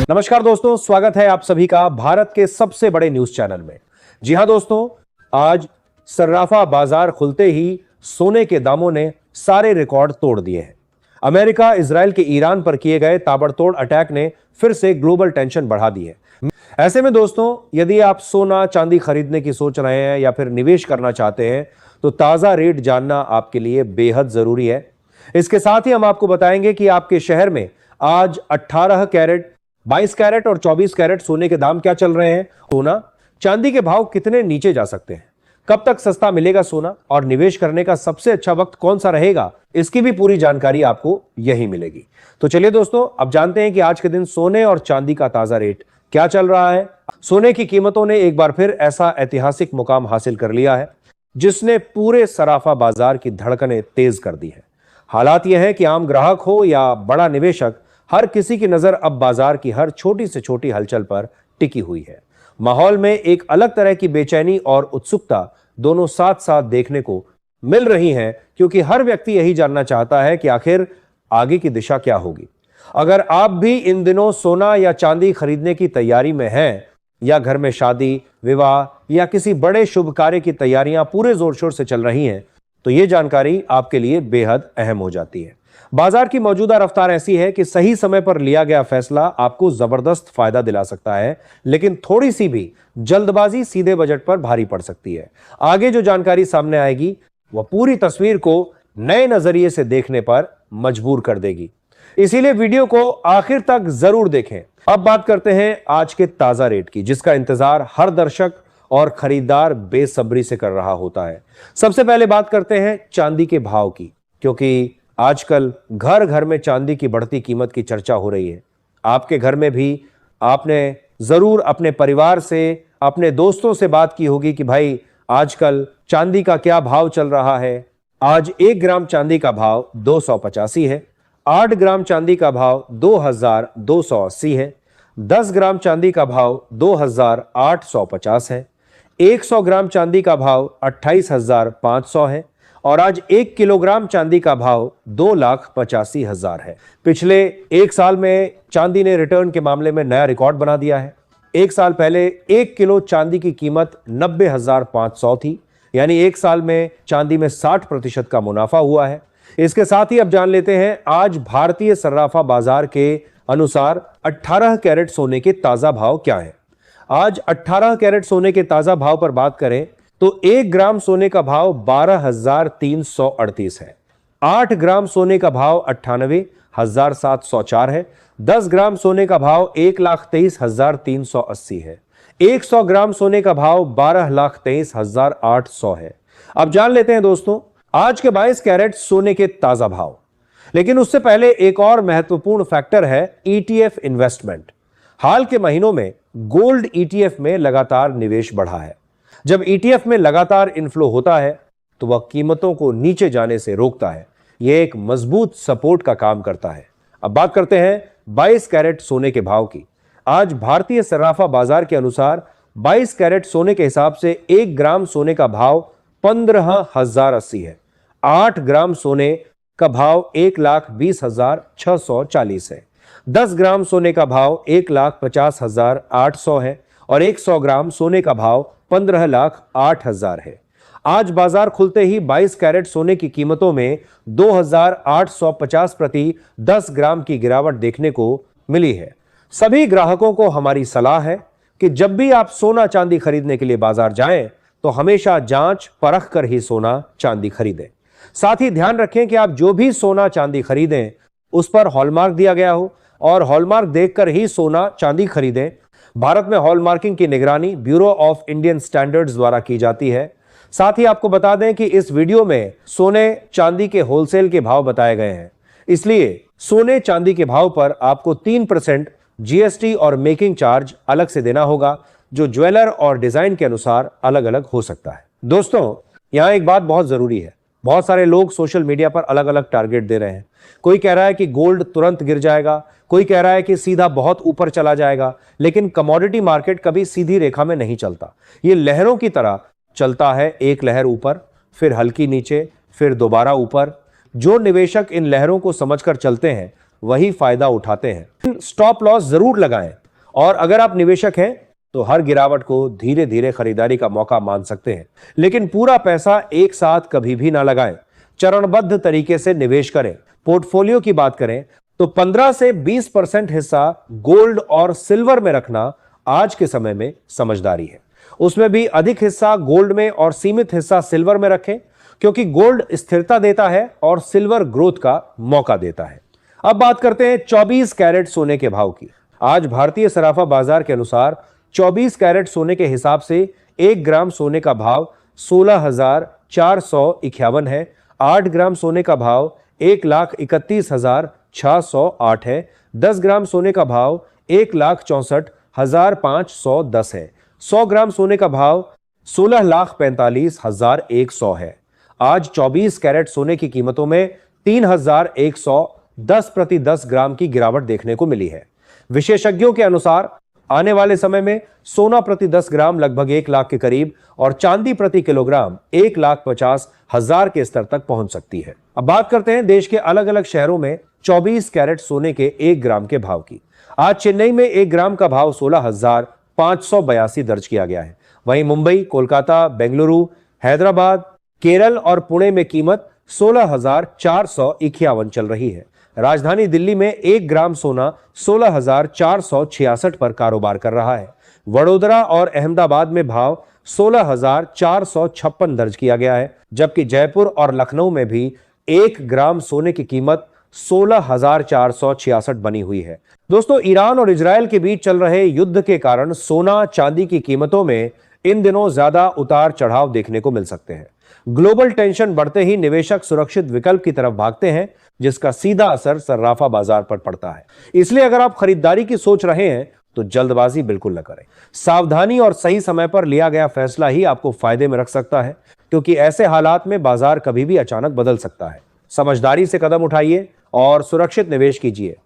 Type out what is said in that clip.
नमस्कार दोस्तों, स्वागत है आप सभी का भारत के सबसे बड़े न्यूज चैनल में। जी हां दोस्तों, आज सर्राफा बाजार खुलते ही सोने के दामों ने सारे रिकॉर्ड तोड़ दिए हैं। अमेरिका इजराइल के ईरान पर किए गए ताबड़तोड़ अटैक ने फिर से ग्लोबल टेंशन बढ़ा दी है। ऐसे में दोस्तों, यदि आप सोना चांदी खरीदने की सोच रहे हैं या फिर निवेश करना चाहते हैं तो ताजा रेट जानना आपके लिए बेहद जरूरी है। इसके साथ ही हम आपको बताएंगे कि आपके शहर में आज 18 कैरेट, 22 कैरेट और 24 कैरेट सोने के दाम क्या चल रहे हैं, सोना चांदी के भाव कितने नीचे जा सकते हैं, कब तक सस्ता मिलेगा सोना और निवेश करने का सबसे अच्छा वक्त कौन सा रहेगा, इसकी भी पूरी जानकारी आपको यही मिलेगी। तो चलिए दोस्तों, अब जानते हैं कि आज के दिन सोने और चांदी का ताजा रेट क्या चल रहा है। सोने की कीमतों ने एक बार फिर ऐसा ऐतिहासिक मुकाम हासिल कर लिया है जिसने पूरे सराफा बाजार की धड़कनें तेज कर दी है। हालात यह है कि आम ग्राहक हो या बड़ा निवेशक, हर किसी की नजर अब बाजार की हर छोटी से छोटी हलचल पर टिकी हुई है। माहौल में एक अलग तरह की बेचैनी और उत्सुकता दोनों साथ साथ देखने को मिल रही हैं, क्योंकि हर व्यक्ति यही जानना चाहता है कि आखिर आगे की दिशा क्या होगी। अगर आप भी इन दिनों सोना या चांदी खरीदने की तैयारी में हैं या घर में शादी, विवाह या किसी बड़े शुभ कार्य की तैयारियां पूरे जोर शोर से चल रही हैं, तो यह जानकारी आपके लिए बेहद अहम हो जाती है। बाजार की मौजूदा रफ्तार ऐसी है कि सही समय पर लिया गया फैसला आपको जबरदस्त फायदा दिला सकता है, लेकिन थोड़ी सी भी जल्दबाजी सीधे बजट पर भारी पड़ सकती है। आगे जो जानकारी सामने आएगी वह पूरी तस्वीर को नए नजरिए से देखने पर मजबूर कर देगी, इसीलिए वीडियो को आखिर तक जरूर देखें। अब बात करते हैं आज के ताजा रेट की, जिसका इंतजार हर दर्शक और खरीदार बेसब्री से कर रहा होता है। सबसे पहले बात करते हैं चांदी के भाव की, क्योंकि आजकल घर घर में चांदी की बढ़ती कीमत की चर्चा हो रही है। आपके घर में भी आपने जरूर अपने परिवार से, अपने दोस्तों से बात की होगी कि भाई आजकल चांदी का क्या भाव चल रहा है। आज 1 ग्राम चांदी का भाव 285 है, 8 ग्राम चांदी का भाव 2280 है, 10 ग्राम चांदी का भाव 2850 है, 100 ग्राम चांदी का भाव 28,500 है और आज 1 किलोग्राम चांदी का भाव 2,85,000 है। पिछले एक साल में चांदी ने रिटर्न के मामले में नया रिकॉर्ड बना दिया है। एक साल पहले 1 किलो चांदी की कीमत 90,500 थी, यानी एक साल में चांदी में 60% का मुनाफा हुआ है। इसके साथ ही अब जान लेते हैं आज भारतीय सर्राफा बाजार के अनुसार 18 कैरेट सोने के ताजा भाव क्या है। आज 18 कैरेट सोने के ताजा भाव पर बात करें तो 1 ग्राम सोने का भाव 12,338 है, 8 ग्राम सोने का भाव 98,704 है, 10 ग्राम सोने का भाव 1,23,380 है, 100 ग्राम सोने का भाव 12,23,800 है। अब जान लेते हैं दोस्तों आज के 22 कैरेट सोने के ताजा भाव। लेकिन उससे पहले एक और महत्वपूर्ण फैक्टर है ETF इन्वेस्टमेंट। हाल के महीनों में गोल्ड ETF में लगातार निवेश बढ़ा है। जब ETF में लगातार इनफ्लो होता है तो वह कीमतों को नीचे जाने से रोकता है। यह एक मजबूत सपोर्ट का काम करता है। अब बात करते हैं 22 कैरेट सोने के भाव की। आज भारतीय सर्राफा बाजार के अनुसार 22 कैरेट सोने के हिसाब से 1 ग्राम सोने का भाव 15,080 है, 8 ग्राम सोने का भाव 1,20,640 है, 10 ग्राम सोने का भाव 1,50,800 है और 100 ग्राम सोने का भाव 15,08,000 है। आज बाजार खुलते ही 22 कैरेट सोने की कीमतों में 2,850 प्रति 10 ग्राम की गिरावट देखने को मिली है। सभी ग्राहकों को हमारी सलाह है कि जब भी आप सोना चांदी खरीदने के लिए बाजार जाएं तो हमेशा जांच परख कर ही सोना चांदी खरीदें। साथ ही ध्यान रखें कि आप जो भी सोना चांदी खरीदें उस पर हॉलमार्क दिया गया हो और हॉलमार्क देखकर ही सोना चांदी खरीदें। भारत में हॉलमार्किंग की निगरानी ब्यूरो ऑफ इंडियन स्टैंडर्ड्स द्वारा की जाती है। साथ ही आपको बता दें कि इस वीडियो में सोने चांदी के होलसेल के भाव बताए गए हैं, इसलिए सोने चांदी के भाव पर आपको 3% GST और मेकिंग चार्ज अलग से देना होगा, जो ज्वेलर और डिजाइन के अनुसार अलग अलग हो सकता है। दोस्तों, यहां एक बात बहुत जरूरी है। बहुत सारे लोग सोशल मीडिया पर अलग अलग टारगेट दे रहे हैं। कोई कह रहा है कि गोल्ड तुरंत गिर जाएगा, कोई कह रहा है कि सीधा बहुत ऊपर चला जाएगा, लेकिन कमोडिटी मार्केट कभी सीधी रेखा में नहीं चलता। ये लहरों की तरह चलता है, एक लहर ऊपर, फिर हल्की नीचे, फिर दोबारा ऊपर। जो निवेशक इन लहरों को समझकर चलते हैं वही फायदा उठाते हैं। स्टॉप लॉस जरूर लगाएं और अगर आप निवेशक हैं तो हर गिरावट को धीरे धीरे खरीदारी का मौका मान सकते हैं, लेकिन पूरा पैसा एक साथ कभी भी ना लगाएं। चरणबद्ध तरीके से निवेश करें। पोर्टफोलियो की बात करें तो 15 से 20% हिस्सा गोल्ड और सिल्वर में रखना आज के समय में समझदारी है। उसमें भी अधिक हिस्सा गोल्ड में और सीमित हिस्सा सिल्वर में रखें, क्योंकि गोल्ड स्थिरता देता है और सिल्वर ग्रोथ का मौका देता है। अब बात करते हैं 24 कैरेट सोने के भाव की। आज भारतीय सराफा बाजार के अनुसार 24 कैरेट सोने के हिसाब से 1 ग्राम सोने का भाव 16,451 है। 8 ग्राम सोने का भाव 1,31,608 है। 10 ग्राम सोने का भाव 1,64,510 है। 100 ग्राम सोने का भाव 16,45,100 है। आज 24 कैरेट सोने की कीमतों में 3,110 प्रति 10 ग्राम की गिरावट देखने को मिली है। विशेषज्ञों के अनुसार आने वाले समय में सोना प्रति 10 ग्राम लगभग 1 लाख के करीब और चांदी प्रति किलोग्राम 1,50,000 के स्तर तक पहुंच सकती है। अब बात करते हैं देश के अलग अलग शहरों में 24 कैरेट सोने के 1 ग्राम के भाव की। आज चेन्नई में 1 ग्राम का भाव 16,582 दर्ज किया गया है। वहीं मुंबई, कोलकाता, बेंगलुरु, हैदराबाद, केरल और पुणे में कीमत 16,451 चल रही है। राजधानी दिल्ली में 1 ग्राम सोना 16,466 पर कारोबार कर रहा है। वडोदरा और अहमदाबाद में भाव 16,456 दर्ज किया गया है, जबकि जयपुर और लखनऊ में भी 1 ग्राम सोने की कीमत 16,466 बनी हुई है। दोस्तों, ईरान और इजरायल के बीच चल रहे युद्ध के कारण सोना चांदी की कीमतों में इन दिनों ज्यादा उतार चढ़ाव देखने को मिल सकते हैं। ग्लोबल टेंशन बढ़ते ही निवेशक सुरक्षित विकल्प की तरफ भागते हैं, जिसका सीधा असर सर्राफा बाजार पर पड़ता है। इसलिए अगर आप खरीदारी की सोच रहे हैं तो जल्दबाजी बिल्कुल न करें। सावधानी और सही समय पर लिया गया फैसला ही आपको फायदे में रख सकता है, क्योंकि ऐसे हालात में बाजार कभी भी अचानक बदल सकता है। समझदारी से कदम उठाइए और सुरक्षित निवेश कीजिए।